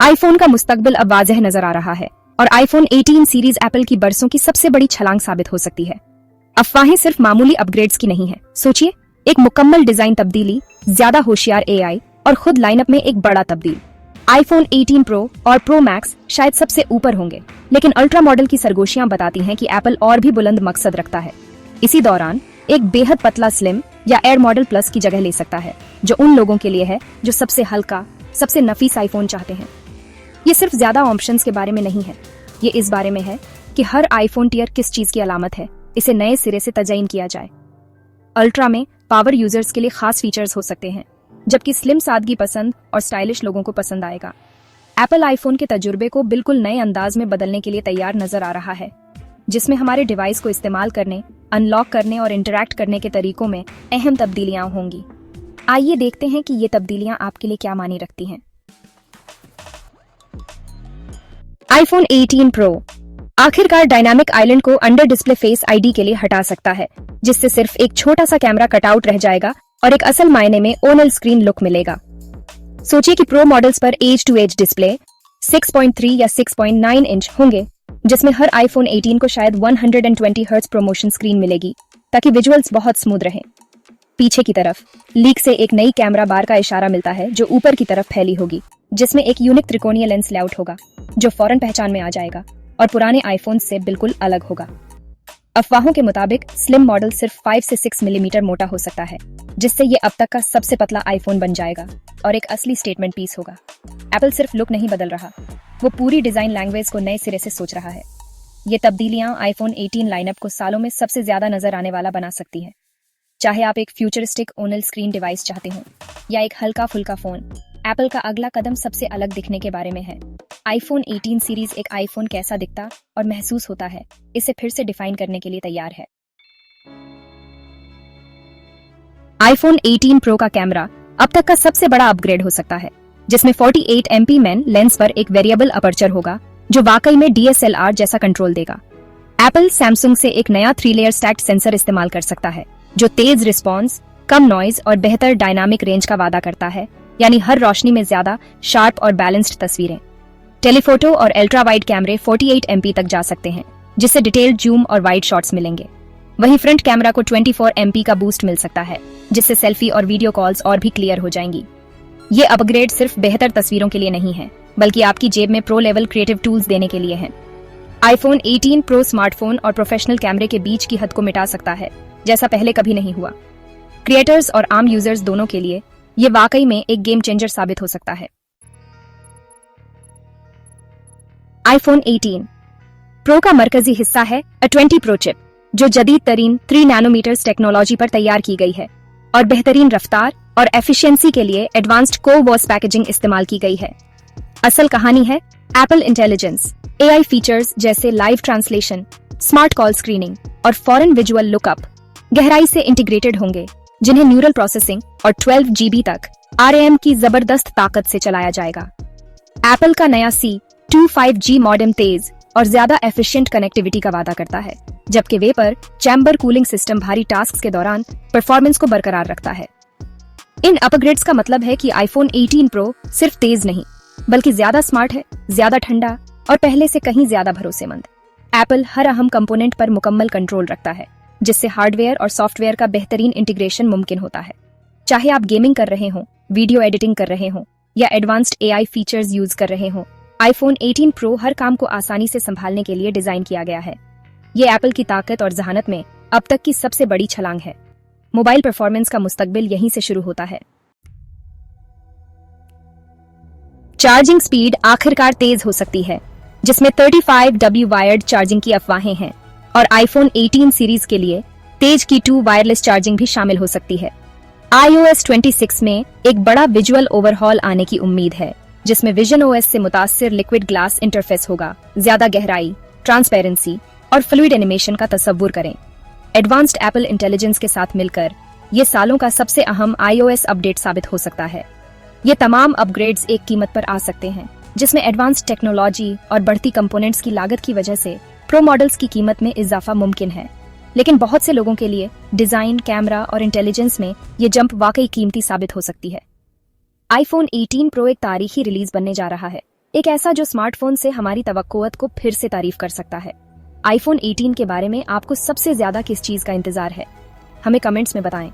IPhone का मुस्तकबिल अब वाज़ेह नजर आ रहा है और आईफोन 18 सीरीज एप्पल की बरसों की सबसे बड़ी छलांग साबित हो सकती है। अफवाहें सिर्फ मामूली अपग्रेड्स की नहीं है। सोचिए, एक मुकम्मल डिजाइन तब्दीली, ज्यादा होशियार एआई और खुद लाइनअप में एक बड़ा तब्दील। आईफोन 18 प्रो और प्रो मैक्स शायद सबसे ऊपर होंगे, लेकिन अल्ट्रा मॉडल की सरगोशियां बताती हैं कि एप्पल और भी बुलंद मकसद रखता है। इसी दौरान एक बेहद पतला स्लिम या एयर मॉडल प्लस की जगह ले सकता है, जो उन लोगों के लिए है जो सबसे हल्का, सबसे नफीस आईफोन चाहते हैं। ये सिर्फ ज्यादा ऑप्शंस के बारे में नहीं है, ये इस बारे में है कि हर आईफोन टियर किस चीज की अलामत है, इसे नए सिरे से तज़यीन किया जाए। अल्ट्रा में पावर यूजर्स के लिए खास फीचर्स हो सकते हैं, जबकि स्लिम सादगी पसंद और स्टाइलिश लोगों को पसंद आएगा। एप्पल आईफोन के तजुर्बे को बिल्कुल नए अंदाज में बदलने के लिए तैयार नजर आ रहा है, जिसमें हमारे डिवाइस को इस्तेमाल करने, अनलॉक करने और इंटरैक्ट करने के तरीकों में अहम तब्दीलियां होंगी। आइए देखते हैं कि ये तब्दीलियां आपके लिए क्या मानी रखती हैं। आईफोन 18 प्रो आखिरकार डायनामिक आइलैंड को अंडर डिस्प्ले फेस आईडी के लिए हटा सकता है, जिससे सिर्फ एक छोटा सा कैमरा कटआउट रह जाएगा और एक असल मायने में ओनल स्क्रीन लुक मिलेगा। सोचिए कि प्रो मॉडल्स पर एज टू एज डिस्प्ले 6.3 या 6.9 इंच होंगे, जिसमें हर आईफोन 18 को शायद 120 हर्ट्ज प्रोमोशन स्क्रीन मिलेगी, ताकि विजुअल्स बहुत स्मूथ रहें। पीछे की तरफ लीक से एक नई कैमरा बार का इशारा मिलता है, जो ऊपर की तरफ फैली होगी, जिसमें एक यूनिक त्रिकोणीय लेंस लेआउट होगा, जो फौरन पहचान में आ जाएगा और पुराने आईफोन से बिल्कुल अलग होगा। अफवाहों के मुताबिक स्लिम मॉडल सिर्फ 5 से 6 मिलीमीटर मोटा हो सकता है, जिससे ये अब तक का सबसे पतला आईफोन बन जाएगा और एक असली स्टेटमेंट पीस होगा। एप्पल सिर्फ लुक नहीं बदल रहा, वो पूरी डिजाइन लैंग्वेज को नए सिरे से सोच रहा है। ये तब्दीलियां आईफोन 18 लाइनअप को सालों में सबसे ज्यादा नजर आने वाला बना सकती है। चाहे आप एक फ्यूचरिस्टिक ओनल स्क्रीन डिवाइस चाहते हो या एक हल्का फुल्का फोन, एप्पल का अगला कदम सबसे अलग दिखने के बारे में है। आईफोन 18 सीरीज एक आईफोन कैसा दिखता और महसूस होता है, इसे फिर से डिफाइन करने के लिए तैयार है। आईफोन 18 प्रो का कैमरा अब तक का सबसे बड़ा अपग्रेड हो सकता है, जिसमें 48 MP मेन लेंस पर एक वेरिएबल अपर्चर होगा, जो वाकई में DSLR जैसा कंट्रोल देगा। एप्पल सैमसंग से एक नया 3 लेयर स्टैक्ड सेंसर इस्तेमाल कर सकता है, जो तेज रिस्पॉन्स, कम नॉइज और बेहतर डायनामिक रेंज का वादा करता है, यानी हर रोशनी में ज्यादा शार्प और बैलेंस्ड तस्वीरें। टेलीफोटो और अल्ट्रा वाइड कैमरे 48 MP तक जा सकते हैं, जिससे डिटेल्ड जूम और वाइड शॉट्स मिलेंगे। वहीं फ्रंट कैमरा को 24 MP का बूस्ट मिल सकता है, जिससे सेल्फी और वीडियो कॉल्स और भी क्लियर हो जाएंगी। ये अपग्रेड सिर्फ बेहतर तस्वीरों के लिए नहीं है, बल्कि आपकी जेब में प्रो लेवल क्रिएटिव टूल्स देने के लिए है। आईफोन 18 प्रो स्मार्टफोन और प्रोफेशनल कैमरे के बीच की हद को मिटा सकता है, जैसा पहले कभी नहीं हुआ। क्रिएटर्स और आम यूजर्स दोनों के लिए ये वाकई में एक गेम चेंजर साबित हो सकता है। आईफोन 18 प्रो का मरकजी हिस्सा है A20 प्रो चिप, जो जदीद तरीन 3 नैनोमीटर्स टेक्नोलॉजी पर तैयार की गई है और बेहतरीन रफ्तार और एफिशिएंसी के लिए एडवांस्ड कोवॉस पैकेजिंग इस्तेमाल की गई है। असल कहानी है एप्पल इंटेलिजेंस। एआई फीचर्स जैसे live translation, smart call screening और फॉरेन विजुअल लुकअप गहराई से इंटीग्रेटेड होंगे, जिन्हें न्यूरल प्रोसेसिंग और 12 GB तक RAM की जबरदस्त ताकत से चलाया जाएगा। एप्पल का नया C25G मॉडेम तेज और ज्यादा एफिशिएंट कनेक्टिविटी का वादा करता है, जबकि वे पर चैम्बर कूलिंग सिस्टम भारी टास्क के दौरान परफॉर्मेंस को बरकरार रखता है। इन अपग्रेड्स का मतलब है कि आईफोन 18 प्रो सिर्फ तेज नहीं, बल्कि ज्यादा स्मार्ट है, ज्यादा ठंडा और पहले से कहीं ज्यादा भरोसेमंद। एप्पल हर अहम कंपोनेंट पर मुकम्मल कंट्रोल रखता है, जिससे हार्डवेयर और सॉफ्टवेयर का बेहतरीन इंटीग्रेशन मुमकिन होता है। चाहे आप गेमिंग कर रहे हो, वीडियो एडिटिंग कर रहे हो या एडवांस्ड एआई फीचर्स यूज कर रहे हो, आईफोन 18 प्रो हर काम को आसानी से संभालने के लिए डिजाइन किया गया है। ये एप्पल की ताकत और जहानत में अब तक की सबसे बड़ी छलांग है। मोबाइल परफॉर्मेंस का मुस्तकबिल यहीं से शुरू होता है। चार्जिंग स्पीड आखिरकार तेज हो सकती है, जिसमें 35W वायर्ड चार्जिंग की अफवाहें हैं और आईफोन 18 सीरीज के लिए तेज की 2 वायरलेस चार्जिंग भी शामिल हो सकती है। iOS 26 में एक बड़ा विजुअल ओवरहॉल आने की उम्मीद है, जिसमें विजन OS से मुतासिर लिक्विड ग्लास इंटरफेस होगा। ज्यादा गहराई, ट्रांसपेरेंसी और फ्लूइड एनिमेशन का तसव्वुर करें। एडवांस्ड एप्पल इंटेलिजेंस के साथ मिलकर ये सालों का सबसे अहम iOS अपडेट साबित हो सकता है। ये तमाम अपग्रेड्स एक कीमत पर आ सकते हैं, जिसमें एडवांस्ड टेक्नोलॉजी और बढ़ती कंपोनेंट्स की लागत की वजह से प्रो मॉडल्स की कीमत में इजाफा मुमकिन है। लेकिन बहुत से लोगों के लिए डिजाइन, कैमरा और इंटेलिजेंस में ये जंप वाकई कीमती साबित हो सकती है। आईफोन 18 प्रो एक तारीखी रिलीज बनने जा रहा है, एक ऐसा जो स्मार्टफोन से हमारी तवक्कुअत को फिर से तारीफ कर सकता है। आईफोन 18 के बारे में आपको सबसे ज्यादा किस चीज का इंतजार है, हमें कमेंट्स में बताएं।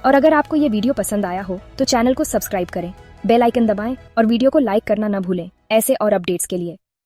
और अगर आपको ये वीडियो पसंद आया हो तो चैनल को सब्सक्राइब करें, बेल आइकन दबाएं और वीडियो को लाइक करना न भूलें ऐसे और अपडेट्स के लिए।